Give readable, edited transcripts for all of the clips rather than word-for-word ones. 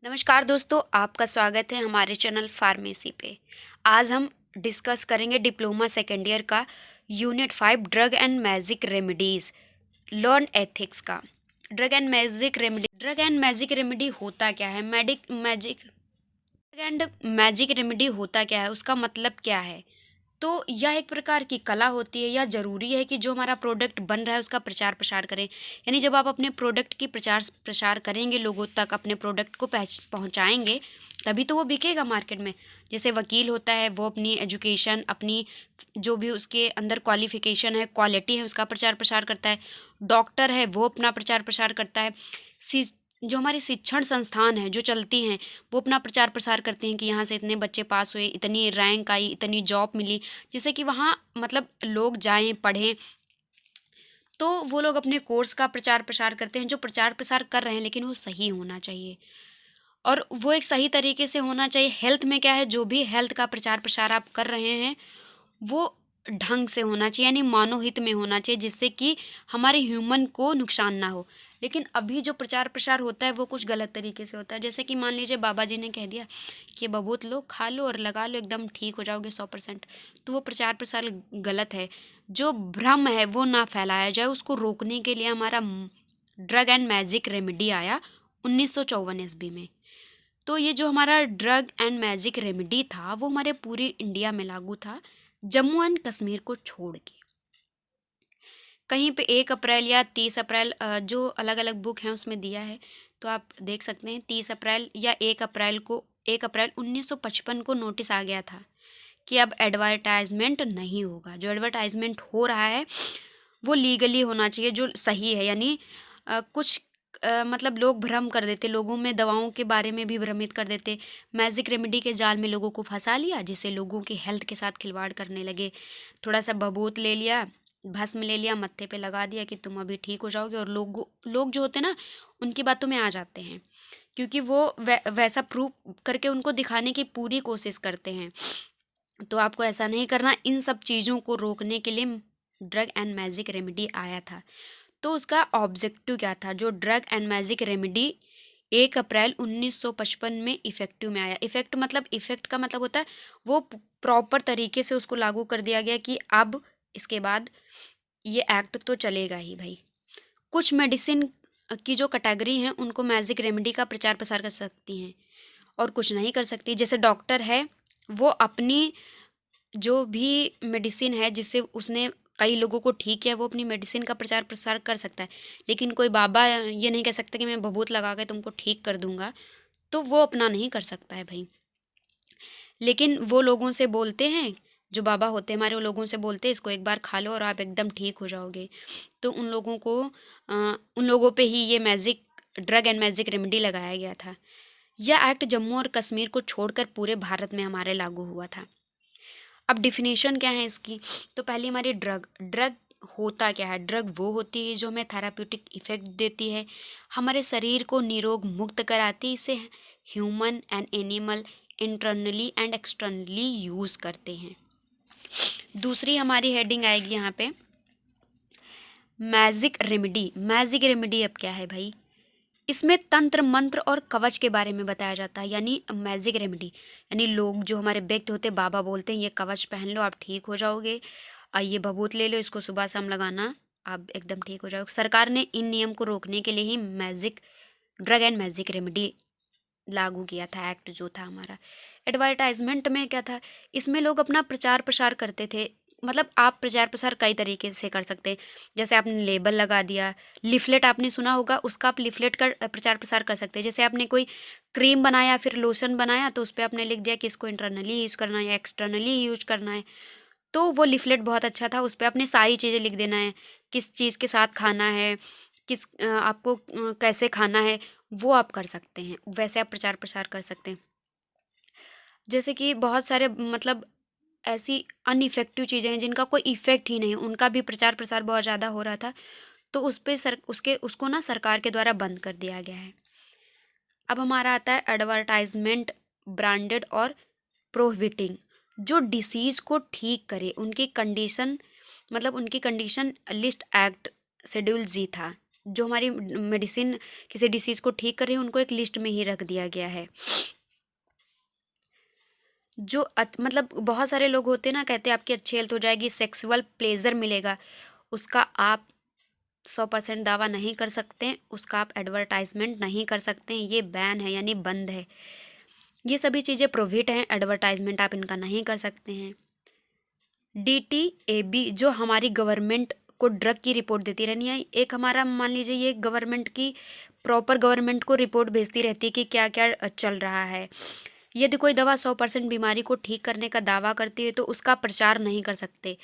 नमस्कार दोस्तों, आपका स्वागत है हमारे चैनल फार्मेसी पे। आज हम डिस्कस करेंगे डिप्लोमा सेकेंड ईयर का unit 5 drug and magic remedies learn ethics का। ड्रग एंड मैजिक रेमेडी होता क्या है? ड्रग एंड मैजिक रेमेडी होता क्या है, उसका मतलब क्या है? तो यह एक प्रकार की कला होती है। यह ज़रूरी है कि जो हमारा प्रोडक्ट बन रहा है उसका प्रचार प्रसार करें। यानी जब आप अपने प्रोडक्ट की प्रचार प्रसार करेंगे, लोगों तक अपने प्रोडक्ट को पहुंचाएंगे, तभी तो वो बिकेगा मार्केट में। जैसे वकील होता है, वो अपनी एजुकेशन, अपनी जो भी उसके अंदर क्वालिफिकेशन है, क्वालिटी है, उसका प्रचार प्रसार करता है। डॉक्टर है, वो अपना प्रचार प्रसार करता है। जो हमारी शिक्षण संस्थान है जो चलती हैं, वो अपना प्रचार प्रसार करते हैं कि यहाँ से इतने बच्चे पास हुए, इतनी रैंक आई, इतनी जॉब मिली, जिससे कि वहाँ मतलब लोग जाएं, पढ़ें। तो वो लोग अपने कोर्स का प्रचार प्रसार करते हैं। जो प्रचार प्रसार कर रहे हैं, लेकिन वो सही होना चाहिए और वो एक सही तरीके से होना चाहिए। हेल्थ में क्या है, जो भी हेल्थ का प्रचार प्रसार आप कर रहे हैं, वो ढंग से होना चाहिए, यानी मानव हित में होना चाहिए, जिससे कि हमारे ह्यूमन को नुकसान ना हो। लेकिन अभी जो प्रचार प्रसार होता है वो कुछ गलत तरीके से होता है। जैसे कि मान लीजिए बाबा जी ने कह दिया कि बबूत लो, खा लो और लगा लो, एकदम ठीक हो जाओगे 100%। तो वो प्रचार प्रसार गलत है। जो भ्रम है वो ना फैलाया जाए, उसको रोकने के लिए हमारा ड्रग एंड मैजिक रेमेडी आया 1954 ईस्वी में। तो ये जो हमारा ड्रग एंड मैजिक रेमेडी था, वो हमारे पूरे इंडिया में लागू था, जम्मू एंड कश्मीर को छोड़ के। कहीं पे 1 अप्रैल या 30 अप्रैल, जो अलग अलग बुक हैं उसमें दिया है, तो आप देख सकते हैं 30 अप्रैल या 1 अप्रैल 1955 को नोटिस आ गया था कि अब एडवर्टाइजमेंट नहीं होगा। जो एडवर्टाइजमेंट हो रहा है वो लीगली होना चाहिए, जो सही है। यानी कुछ मतलब लोग भ्रम कर देते, लोगों में दवाओं के बारे में भी भ्रमित कर देते। मैजिक रेमेडी के जाल में लोगों को फंसा लिया, जिससे लोगों की हेल्थ के साथ खिलवाड़ करने लगे। थोड़ा सा बबूत ले लिया, भस्म ले लिया, मत्थे पे लगा दिया कि तुम अभी ठीक हो जाओगे, और लोग जो होते हैं ना, उनकी बातों में आ जाते हैं, क्योंकि वो वैसा प्रूव करके उनको दिखाने की पूरी कोशिश करते हैं। तो आपको ऐसा नहीं करना। इन सब चीज़ों को रोकने के लिए ड्रग एंड मैजिक रेमेडी आया था। तो उसका ऑब्जेक्टिव क्या था? जो ड्रग एंड मैजिक रेमेडी 1 अप्रैल 1955 में इफ़ेक्टिव में आया। इफ़ेक्ट का मतलब होता है वो प्रॉपर तरीके से उसको लागू कर दिया गया कि अब इसके बाद ये एक्ट तो चलेगा ही भाई। कुछ मेडिसिन की जो कैटेगरी हैं उनको मैजिक रेमेडी का प्रचार प्रसार कर सकती हैं और कुछ नहीं कर सकती। जैसे डॉक्टर है, वो अपनी जो भी मेडिसिन है जिससे उसने कई लोगों को ठीक किया, वो अपनी मेडिसिन का प्रचार प्रसार कर सकता है। लेकिन कोई बाबा ये नहीं कह सकता कि मैं बबूत लगा के तुमको ठीक कर दूंगा, तो वो अपना नहीं कर सकता है भाई। लेकिन वो लोगों से बोलते हैं, जो बाबा होते हैं हमारे, वो लोगों से बोलते हैं इसको एक बार खा लो और आप एकदम ठीक हो जाओगे। तो उन लोगों पे ही ये magic drug and magic remedy लगाया गया था। यह एक्ट जम्मू और कश्मीर को छोड़कर पूरे भारत में हमारे लागू हुआ था। अब डिफिनेशन क्या है इसकी? तो पहली हमारी ड्रग ड्रग होता क्या है? ड्रग वो होती है जो हमें थेराप्यूटिक इफेक्ट देती है, हमारे शरीर को निरोग मुक्त कराती है। इसे human and animal internally and externally use करते हैं। दूसरी हमारी हेडिंग आएगी यहाँ पे मैजिक रेमेडी। मैजिक रेमेडी अब क्या है भाई? इसमें तंत्र मंत्र और कवच के बारे में बताया जाता है। यानी मैजिक रेमेडी, यानी लोग जो हमारे व्यक्ति होते हैं, बाबा बोलते हैं ये कवच पहन लो आप ठीक हो जाओगे, और ये भभूत ले लो, इसको सुबह शाम लगाना, आप एकदम ठीक हो जाओगे। सरकार ने इन नियम को रोकने के लिए ही ड्रग एंड मैजिक रेमेडी लागू किया था, एक्ट जो था हमारा। एडवर्टाइजमेंट में क्या था? इसमें लोग अपना प्रचार प्रसार करते थे। मतलब आप प्रचार प्रसार कई तरीके से कर सकते हैं। जैसे आपने लेबल लगा दिया, लिफलेट आपने सुना होगा, उसका आप लिफलेट का प्रचार प्रसार कर सकते हैं। जैसे आपने कोई क्रीम बनाया, फिर लोशन बनाया, तो उस पर आपने लिख दिया कि इसको इंटरनली यूज़ करना है या एक्सटर्नली यूज करना है। तो वो लिफलेट बहुत अच्छा था। उस पर आपने सारी चीज़ें लिख देना है, किस चीज़ के साथ खाना है, आपको कैसे खाना है, वो आप कर सकते हैं। वैसे आप प्रचार प्रसार कर सकते हैं। जैसे कि बहुत सारे मतलब ऐसी अनइफेक्टिव चीज़ें हैं जिनका कोई इफ़ेक्ट ही नहीं, उनका भी प्रचार प्रसार बहुत ज़्यादा हो रहा था। तो उस पे उसको ना सरकार के द्वारा बंद कर दिया गया है। अब हमारा आता है एडवर्टाइजमेंट ब्रांडेड और प्रोहिबिटिंग। जो डिसीज़ को ठीक करे, उनकी कंडीशन लिस्ट एक्ट शेड्यूल जी था, जो हमारी मेडिसिन किसी डिसीज़ को ठीक कर रही है उनको एक लिस्ट में ही रख दिया गया है। जो मतलब बहुत सारे लोग होते हैं ना, कहते हैं आपकी अच्छी हेल्थ हो जाएगी, सेक्सुअल प्लेजर मिलेगा, उसका आप 100% दावा नहीं कर सकते हैं, उसका आप एडवर्टाइजमेंट नहीं कर सकते हैं, ये बैन है यानी बंद है। ये सभी चीज़ें प्रोहिबिट हैं, एडवर्टाइजमेंट आप इनका नहीं कर सकते हैं। DTAB जो हमारी गवर्नमेंट को ड्रग की रिपोर्ट देती रहनी है, एक हमारा मान लीजिए ये गवर्नमेंट की प्रॉपर गवर्नमेंट को रिपोर्ट भेजती रहती है कि क्या क्या चल रहा है। यदि कोई दवा 100% बीमारी को ठीक करने का दावा करती है तो उसका प्रचार नहीं कर सकते।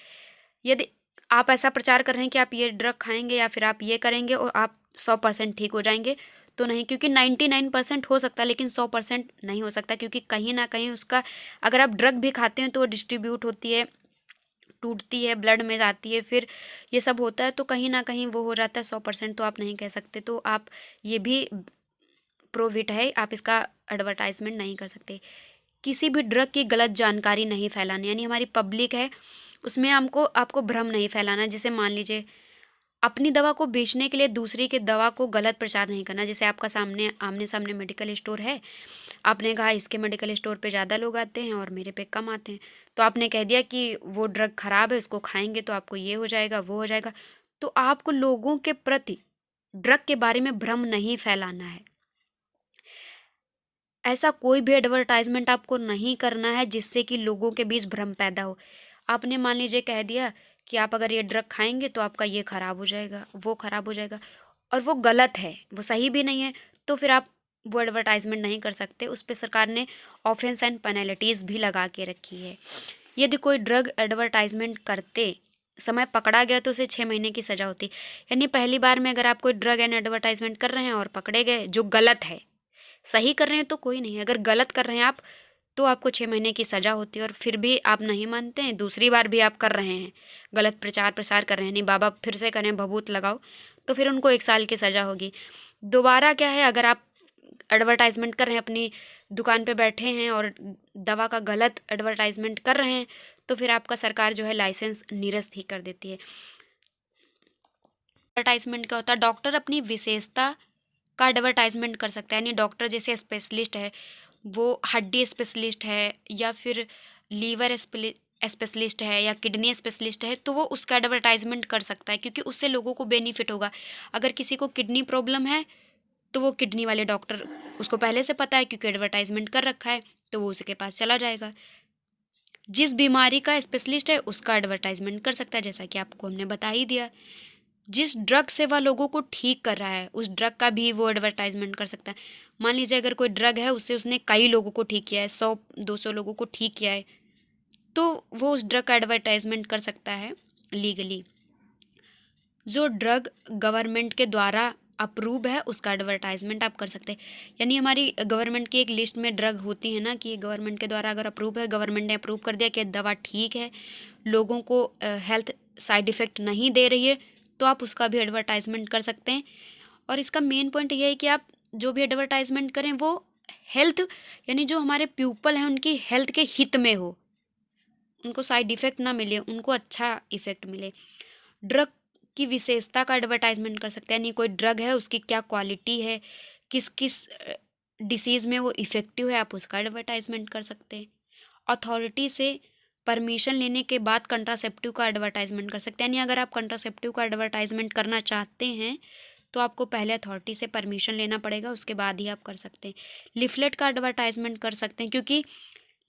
यदि आप ऐसा प्रचार कर रहे हैं कि आप ये ड्रग खाएंगे या फिर आप ये करेंगे और आप 100% ठीक हो जाएंगे, तो नहीं, क्योंकि 99% हो सकता है लेकिन 100% नहीं हो सकता, क्योंकि कहीं ना कहीं उसका, अगर आप ड्रग भी खाते हैं तो वो डिस्ट्रीब्यूट होती है, टूटती है, ब्लड में जाती है, फिर ये सब होता है, तो कहीं ना कहीं वो हो जाता है। 100% तो आप नहीं कह सकते, तो आप ये भी प्रोहिबिट है, आप इसका एडवर्टाइजमेंट नहीं कर सकते। किसी भी ड्रग की गलत जानकारी नहीं फैलानी, यानी हमारी पब्लिक है उसमें आपको भ्रम नहीं फैलाना। जैसे मान लीजिए अपनी दवा को बेचने के लिए दूसरी के दवा को गलत प्रचार नहीं करना। जैसे आपका सामने आमने सामने मेडिकल स्टोर है, आपने कहा इसके मेडिकल स्टोर पे ज़्यादा लोग आते हैं और मेरे पे कम आते हैं, तो आपने कह दिया कि वो ड्रग ख़राब है, उसको खाएंगे तो आपको ये हो जाएगा, वो हो जाएगा। तो आपको लोगों के प्रति ड्रग के बारे में भ्रम नहीं फैलाना है। ऐसा कोई भी एडवर्टाइजमेंट आपको नहीं करना है जिससे कि लोगों के बीच भ्रम पैदा हो। आपने मान लीजिए कह दिया कि आप अगर ये ड्रग खाएंगे तो आपका ये खराब हो जाएगा, वो खराब हो जाएगा, और वो गलत है, वो सही भी नहीं है, तो फिर आप वो एडवर्टाइजमेंट नहीं कर सकते। उस पर सरकार ने ऑफेंस एंड पेनल्टीज भी लगा के रखी है। यदि कोई ड्रग एडवर्टाइजमेंट करते समय पकड़ा गया तो उसे 6 महीने की सज़ा होती। यानी पहली बार में अगर आप कोई ड्रग एंड एडवर्टाइजमेंट कर रहे हैं और पकड़े गए, जो गलत है, सही कर रहे हैं तो कोई नहीं, अगर गलत कर रहे हैं आप तो आपको 6 महीने की सज़ा होती है। और फिर भी आप नहीं मानते हैं, दूसरी बार भी आप कर रहे हैं, गलत प्रचार प्रसार कर रहे हैं, नहीं बाबा फिर से करें भभूत लगाओ, तो फिर उनको 1 साल की सज़ा होगी। दोबारा क्या है, अगर आप एडवर्टाइजमेंट कर रहे हैं, अपनी दुकान पे बैठे हैं और दवा का गलत एडवर्टाइजमेंट कर रहे हैं, तो फिर आपका सरकार जो है लाइसेंस निरस्त ही कर देती है। एडवर्टाइजमेंट क्या होता है, डॉक्टर अपनी विशेषता का एडवर्टाइजमेंट कर सकता है। यानी डॉक्टर जैसे स्पेशलिस्ट है, वो हड्डी स्पेशलिस्ट है या फिर लीवर स्पेशलिस्ट है या किडनी स्पेशलिस्ट है, तो वो उसका एडवर्टाइजमेंट कर सकता है, क्योंकि उससे लोगों को बेनिफिट होगा। अगर किसी को किडनी प्रॉब्लम है तो वो किडनी वाले डॉक्टर, उसको पहले से पता है क्योंकि एडवर्टाइजमेंट कर रखा है, तो वो उसके पास चला जाएगा। जिस बीमारी का स्पेशलिस्ट है उसका एडवर्टाइजमेंट कर सकता है, जैसा कि आपको हमने बता ही दिया। जिस ड्रग से वह लोगों को ठीक कर रहा है उस ड्रग का भी वो एडवर्टाइजमेंट कर सकता है। मान लीजिए अगर कोई ड्रग है, उससे उसने कई लोगों को ठीक किया है, 100-200 लोगों को ठीक किया है, तो वो उस ड्रग का एडवर्टाइजमेंट कर सकता है लीगली। जो ड्रग गवर्नमेंट के द्वारा अप्रूव है उसका एडवर्टाइजमेंट आप कर सकते हैं। यानी हमारी गवर्नमेंट की एक लिस्ट में ड्रग होती है ना, कि गवर्नमेंट के द्वारा अगर अप्रूव है, गवर्नमेंट ने अप्रूव कर दिया कि दवा ठीक है, लोगों को हेल्थ साइड इफ़ेक्ट नहीं दे रही है, तो आप उसका भी एडवर्टाइजमेंट कर सकते हैं। और इसका मेन पॉइंट ये है कि आप जो भी एडवर्टाइजमेंट करें वो हेल्थ, यानी जो हमारे पीपल हैं उनकी हेल्थ के हित में हो, उनको साइड इफ़ेक्ट ना मिले, उनको अच्छा इफ़ेक्ट मिले। ड्रग की विशेषता का एडवर्टाइजमेंट कर सकते हैं, यानी कोई ड्रग है उसकी क्या क्वालिटी है, किस किस डिसीज़ में वो इफ़ेक्टिव है, आप उसका एडवर्टाइजमेंट कर सकते हैं। अथॉरिटी से परमिशन लेने के बाद कंट्रासेप्टिव का एडवर्टाइजमेंट कर सकते हैं। यानी अगर आप कंट्रासेप्टिव का एडवर्टाइजमेंट करना चाहते हैं तो आपको पहले अथॉरिटी से परमिशन लेना पड़ेगा, उसके बाद ही आप कर सकते हैं। लिफलेट का एडवर्टाइजमेंट कर सकते हैं, क्योंकि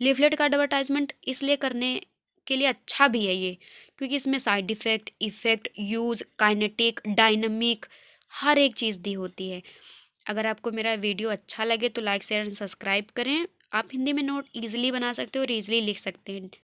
लिफलेट का एडवर्टाइजमेंट इसलिए करने के लिए अच्छा भी है ये, क्योंकि इसमें side effect, use, kinetic, dynamic, हर एक चीज़ दी होती है। अगर आपको मेरा वीडियो अच्छा लगे तो लाइक शेयर एंड सब्सक्राइब करें। आप हिंदी में नोट ईजिली बना सकते हो और ईजिली लिख सकते हैं।